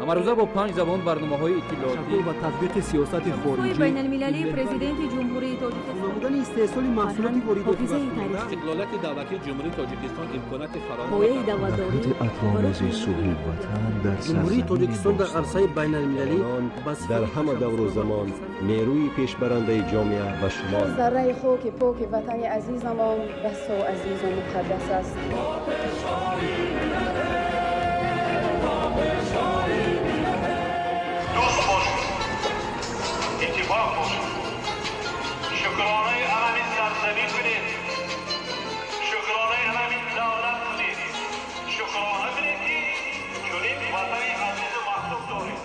амарӯза бо 5 забон барномаҳои иттилоотӣ ва татбиқи сиёсати хориҷӣ байналмилалии президенти ҷумҳурии тоҷикистон намудани истеҳсоли маҳсулоти воридотӣ ва истиқлолияти давлатии ҷумҳурии тоҷикистон имконоти ҳояи давлатдорӣ اطرامزی صلح وطن در ҷумҳурии тоҷикистон дар арсаи байналмилалӣ در همه دور و زمان نیروی پیشبرنده جامعه و شمال ذره خاک پاک وطن عزیزمان بسا عزیز و مقدس است. دوست باشید، اتفاق باشید، شکرانه علم سرزمین کنید، شکرانه علم دولت کنید، شکرانه کنید که چنین وطن عزیز و محبوب دارید.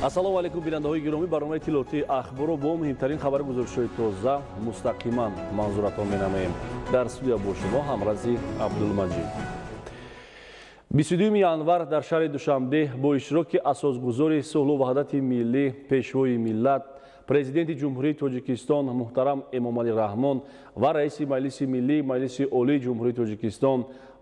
ассалому алайкум бинандаҳои гиромӣ, барномаи тиловати ахборо бо муҳимтарин хабари гузоришҳои тоза мустақиман манзуратон менамоем. Дар студия бо шумо ҳамрази Абдулмаҷид. 22 январ дар шаҳри Душанбе бо иштироки асосгузори сулҳу ваҳдати миллӣ, пешвои миллат, президенти ҷумҳурии Тоҷикистон муҳтарам Эмомалӣ Раҳмон ва раиси Маҷлиси Миллии Маҷлиси Олии Ҷумҳурии Тоҷикистон,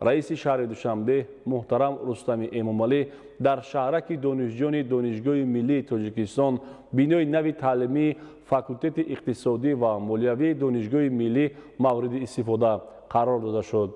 раиси шаҳри Душанбе муҳтарам Рустами Эмомалӣ дар шаҳраки донишҷӯёни Донишгоҳи Миллии Тоҷикистон бинои нави таълимии факултети иқтисодӣ ва молиявии Донишгоҳи Миллӣ мавриди истифода қарор дода шуд.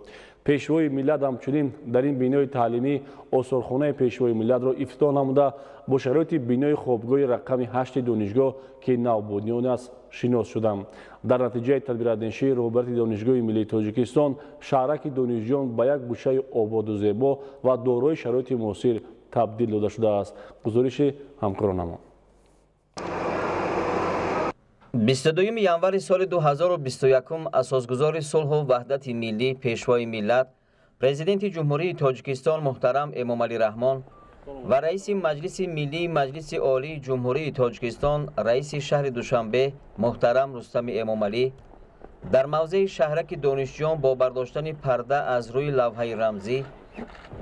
пешвои миллат ҳамчунин дар ин бинои таълимӣ осорхонаи пешвои миллатро ифтитоҳ намуда бо шароити бинои хобгоҳи рақами 8 донишгоҳ ки навбудиён аст шинос шуданд. дар натиҷаи тадбирандешии роҳбарати Донишгоҳи Миллии Тоҷикистон шаҳраки донишҷӯён ба як гӯшаи ободу зебо ва дорои шароити муосир табдил дода шудааст. гузориши ҳамкоронамон. 22 январи соли 2021 асосгузори сулҳу ваҳдати миллӣ, пешвои миллат, президенти ҷумҳурии Тоҷикистон муҳтарам Эмомалӣ Раҳмон ва раиси Маҷлиси Миллии Маҷлиси Олии Ҷумҳурии Тоҷикистон, раиси шаҳри Душанбе муҳтарам Рустами Эмомалӣ дар мавзеи шаҳраки донишҷӯён бо бардоштани парда аз рӯи лавҳаи рамзӣ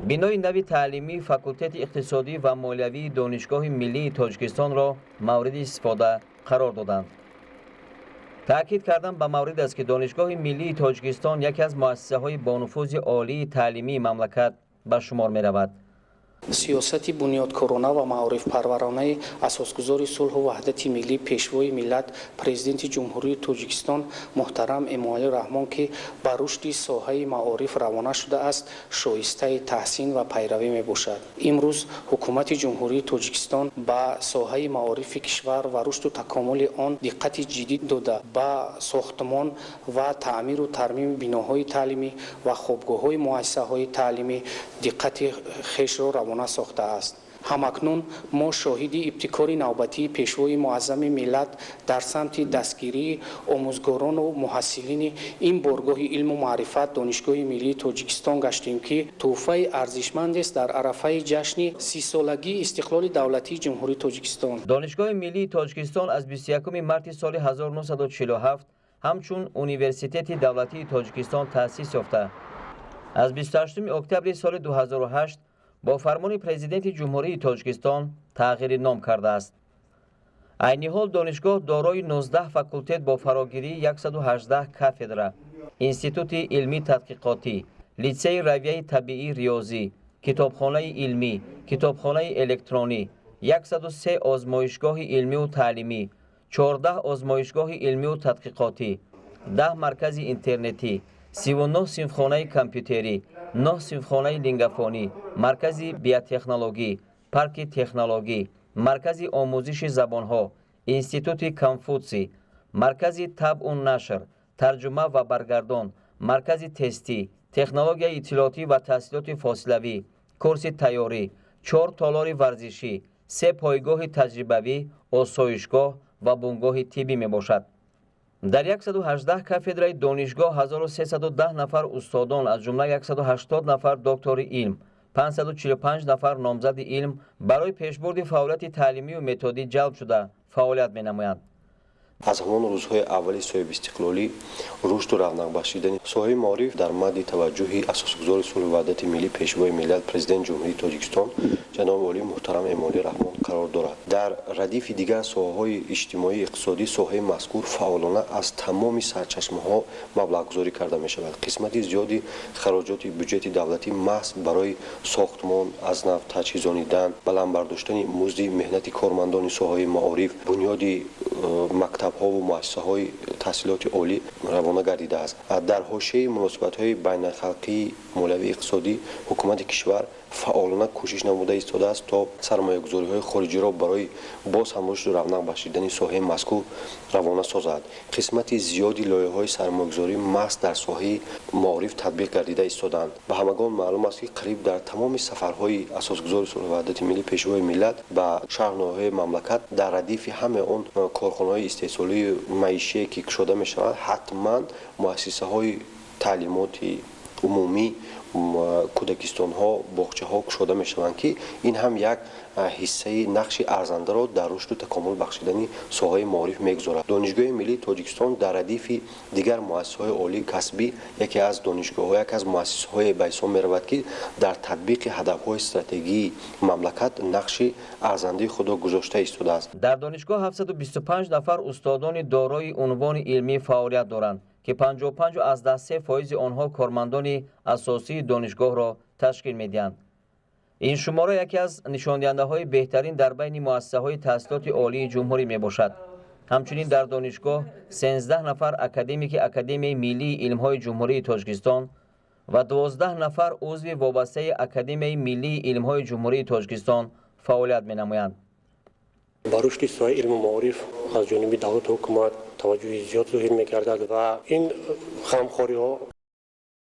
бинои нави таълимии факултети иқтисодӣ ва молиявии Донишгоҳи Миллии Тоҷикистонро мавриди истифода қарор доданд. таъкид кардан ба маврид аст ки Донишгоҳи Миллии Тоҷикистон яке аз муассисаҳои бонуфузи олии таълимии мамлакат ба шумор меравад. сиёсати бунёдкорона ва маърифпарваронаи асосгузори сулҳу ваҳдати миллӣ, пешвои миллат, президенти ҷумҳурии Тоҷикистон муҳтарам Эмомалӣ Раҳмон ки ба рушди соҳаи маориф равона шудааст, шоистаи таҳсин ва пайравӣ мебошад. имрӯз ҳукумати ҷумҳурии Тоҷикистон ба соҳаи маорифи кишвар ва рушду такомули он диққати ҷиддӣ дода ба сохтмон ва таъмиру тармими биноҳои таълимӣ ва хобгоҳҳои муассисаҳои таълимӣ диққати хешро равона сохтааст. ҳамакнун мо шоҳиди ибтикори навбатии пешвои муаззами миллат дар самти дастгирии омӯзгорону муҳассилини ин боргоҳи илму маърифат Донишгоҳи Миллии Тоҷикистон гаштем ки тӯҳфаи арзишмандест дар арафаи ҷашни 30-солагии истиқлоли давлатии Ҷумҳурии Тоҷикистон. Донишгоҳи Миллии Тоҷикистон аз 21 марти соли 1947 ҳамчун университети давлатии Тоҷикистон таъсис ёфта, аз 28 октябри соли 2008 бо фармони президенти ҷумҳурии Тоҷикистон тағйири ном кардааст. айни ҳол донишгоҳ дорои 19 факултет бо фарогирии 118 кафедра, институти илмӣ тадқиқотӣ, литсеи равияи табиӣ риёзӣ, китобхонаи илмӣ, китобхонаи электронӣ, 103 озмоишгоҳи илмиву таълимӣ, 14 озмоишгоҳи илмиву тадқиқотӣ, 10 маркази интернетӣ, 39 синфхонаи компютерӣ, 9 синфхонаи лингафонӣ, маркази биотехнологӣ, парки технологӣ, маркази омӯзиши забонҳо, институти Конфутсий, маркази табъу нашр, тарҷума ва баргардон, маркази тестӣ, технологияи иттилоотӣ ва таҳсилоти фосилавӣ, курси тайёрӣ, 4 толори варзишӣ, 3 пойгоҳи таҷрибавӣ, осоишгоҳ ва бунгоҳи тиббӣ мебошад. дар 118 кафедраи донишгоҳ 1310 нафар устодон аз ҷумла 180 нафар доктори илм, 545 нафар номзади илм барои пешбурди фаъолияти таълимию методӣ ҷалб шуда фаъолият менамоянд. аз ҳамон рӯзҳои аввали соҳиби истиқлолӣ рушду равнақ бахшидани соҳаи маориф дар мадди таваҷҷӯҳи асосгузори сулҳу ваҳдати миллӣ пешвои миллат президент ҷумҳурии тоҷикистон ҷаноби олӣ муҳтарам эмомалӣ раҳмон қарор дорад. дар радифи дигар соҳаҳои иҷтимоӣ иқтисодӣ соҳаи мазкур фаъолона аз тамоми сарчашмаҳо маблағгузорӣ карда мешавад. қисмати зиёди хароҷоти бюҷети давлатӣ маҳз барои сохтмон аз нав таҷҳизонидан баландбардоштани музди меҳнати кормандони соҳаи маориф бунёди мактабҳову муассисаҳои таҳсилоти олӣ равона гардидааст. дар ҳошияи муносибатҳои байналхалқии молиявии иқтисодӣ ҳукумати кишвар фаъолона кӯшиш намуда истодааст то сармоягузориҳои хориҷиро барои боз ҳам рушду равнақ бахшидани соҳаи мазкур равона созад. қисмати зиёди лоиҳаҳои сармоягузорӣ маҳз дар соҳаи маориф татбиқ гардида истодаанд. ба ҳамагон маълум аст ки қариб дар тамоми сафарҳои асосгузори сулҳу ваҳдати миллӣ пешвои миллат ба шаҳрноҳаҳои мамлакат дар радифи ҳамаи он корхонаҳои истеҳсолии маишие ки кушода мешавад ҳатман муассисаҳои таълимоти умумӣ кӯдакистонҳо боғчаҳо кушода мешаванд ки ин ҳам як ҳиссаи нақши арзандаро дар рушду такомул бахшидани соҳаи маориф мегузорад. донишгоҳи миллии тоҷикистон дар радифи дигар муассисаҳои олии касбӣ яке аз донишгоҳҳо як аз муассисаҳое ба ҳисоб меравад ки дар татбиқи ҳадафҳои стратегии мамлакат нақши арзандаи худро гузошта истодааст. дар донишгоҳ 725 нафар устодони дорои унвони илмӣ фаъолият доранд ки 55% онҳо кормандони асосии донишгоҳро ташкил медиҳанд. ин шумора яке аз нишондиҳандаҳои беҳтарин дар байни муассисаҳои таҳсилоти олии ҷумҳурӣ мебошад. ҳамчунин дар донишгоҳ 13 нафар академики академияи миллии илмҳои ҷумҳурии тоҷикистон ва 12 нафар узви вобастаи академияи миллии илмҳои ҷумҳурии тоҷикистон фаъолият менамоянд. ба рушди соҳаи илму маориф аз ҷониби давлату ҳукумат таваҷҷӯҳи зиёд зоҳир мегардад ва ин ғамхориҳо